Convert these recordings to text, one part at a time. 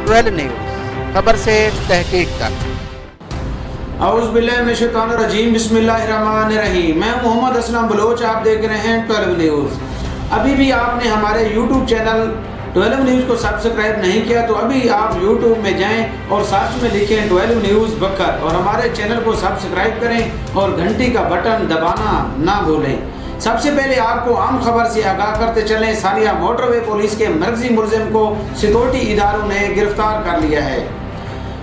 12 news, खबर से तहकीक तक। औज़ु बिल्लाहि मिनश शैतानिर रजीम, बिस्मिल्लाहिर्रहमानिर्रहीम। मैं मोहम्मद असलम बलोच, आप देख रहे हैं 12 न्यूज़। अभी भी आपने हमारे यूट्यूब चैनल 12 न्यूज़ को सब्सक्राइब नहीं किया तो अभी आप यूट्यूब में जाएं और सर्च में लिखें 12 न्यूज़ बकर और हमारे चैनल को सब्सक्राइब करें और घंटी का बटन दबाना ना भूलें। सबसे पहले आपको आम खबर से आगाह करते चलें। सालिया मोटरवे पुलिस के मर्कजी मुलजिम को सिक्योरिटी इदारों ने गिरफ्तार कर लिया है।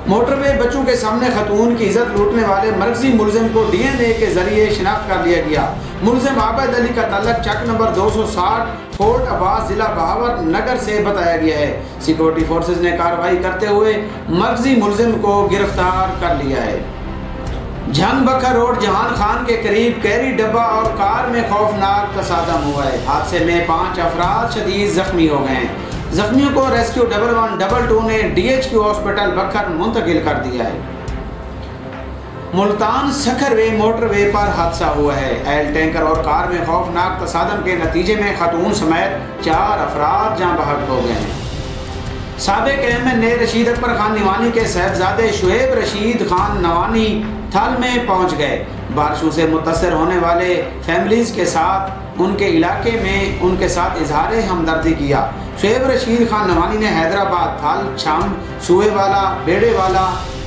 मोटरवे बच्चों के सामने खतून की इज्जत लूटने वाले मर्कजी मुलजिम को DNA के जरिए शिनाख्त कर लिया गया। मुलजिम आबद अली का ताल्लुक चक नंबर 260 फोर्ट अब्बास जिला बहावर नगर से बताया गया है। सिक्योरिटी फोर्सेज ने कार्रवाई करते हुए मर्कजी मुलजिम को गिरफ्तार कर लिया है। झंग बखर रोड जहान खान के करीब कैरी डब्बा और कार में खौफनाक तसादम हुआ है। हादसे में 5 अफराद शदीद जख्मी हो गए हैं। जख्मियों को रेस्क्यू 112 ने DHQ हॉस्पिटल बखर मुंतकिल कर दिया है। मुल्तान सखरवे मोटरवे पर हादसा हुआ है। एल टैंकर और कार में खौफनाक तसादम के नतीजे में खतून समेत 4 अफराद जाँ बहक हो गए हैं। साबिक एमएन ने रशीद अकबर खान निवानी के साहबजादे शुएब रशीद खान नवानी थल में पहुंच गए। बारिशों से मुतासर होने वाले फैमिलीज के साथ उनके इलाके में उनके साथ इजहार हमदर्दी किया। शुएब रशीद खान नवानी ने हैदराबाद, थल, छम, सुएवाला, बेड़ेवाला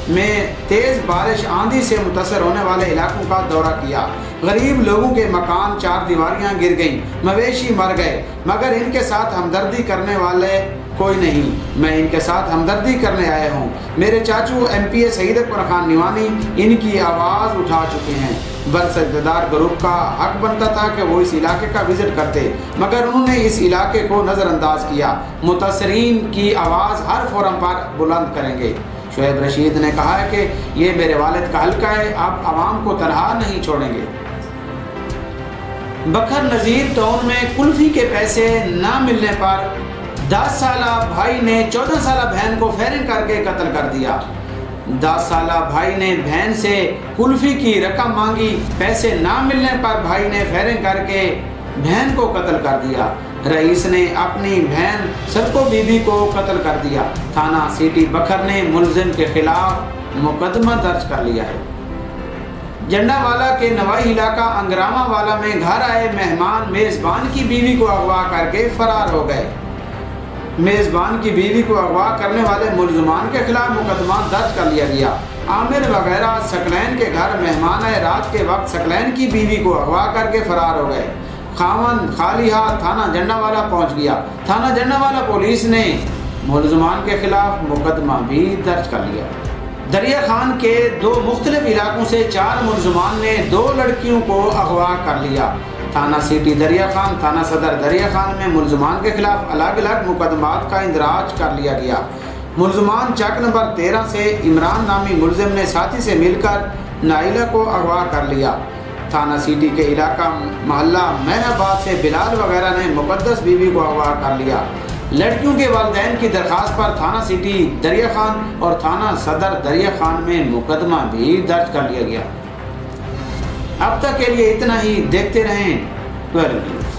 में तेज़ बारिश आंधी से मुतासर होने वाले इलाकों का दौरा किया। गरीब लोगों के मकान, 4 दीवारियां गिर गईं, मवेशी मर गए, मगर इनके साथ हमदर्दी करने वाले कोई नहीं। मैं इनके साथ हमदर्दी करने आया हूँ। मेरे चाचू MPA शहीद अकबर खान निवानी इनकी आवाज़ उठा चुके हैं। बरसदार ग्रुप का हक बनता था कि वो इस इलाके का विजिट करते, मगर उन्होंने इस इलाके को नज़रअंदाज किया। मुतासरीन की आवाज़ हर फोरम पर बुलंद करेंगे। शुएब रशीद ने कहा है कि ये मेरे वालिद का हल्का है, आप आवाम को तनहा नहीं छोड़ेंगे। बखर नज़ीर टाउन में कुल्फी के पैसे ना मिलने पर 10 साला भाई ने 14 साला बहन को फायरिंग करके कत्ल कर दिया। 10 साला भाई ने बहन से कुल्फी की रकम मांगी, पैसे ना मिलने पर भाई ने फायरिंग करके बहन को कत्ल कर दिया। रईस ने अपनी बहन सरको बीबी को कत्ल कर दिया। थाना सिटी बखर ने मुलजिम के खिलाफ मुकदमा दर्ज कर लिया है। जंडावाला के नवाई इलाका अंग्रामा वाला में घर आए मेहमान मेज़बान की बीवी को अगवा करके फरार हो गए। मेज़बान की बीवी को अगवा करने वाले मुलजमान के खिलाफ मुकदमा दर्ज कर लिया गया। आमिर वगैरह सकलैन के घर मेहमान आए, रात के वक्त सकलैन की बीवी को अगवा करके फरार हो गए। खावन खाली हाथ थाना जंडावाला पहुंच गया। थाना जंडावाला पुलिस ने मुलजमान के खिलाफ मुकदमा भी दर्ज कर लिया। दरिया खान के 2 मुख्तलिफ इलाकों से 4 मुलजमान ने 2 लड़कियों को अगवा कर लिया। थाना सिटी दरिया खान, थाना सदर दरिया खान में मुलजमान के खिलाफ अलग अलग मुकदमात का इंदराज कर लिया गया। मुलजमान चक नंबर 13 से इमरान नामी मुलजिम ने साथी से मिलकर नाइला को अगवा कर लिया। थाना सिटी के इलाका मोहल्ला मैनाबाद से बिलाल वगैरह ने मुकद्दस बीवी को अगवा कर लिया। लड़कियों के वालिदैन की दरख्वास्त पर थाना सिटी दरिया खान और थाना सदर दरिया खान में मुकदमा भी दर्ज कर लिया गया। अब तक के लिए इतना ही। देखते रहें 12 न्यूज़।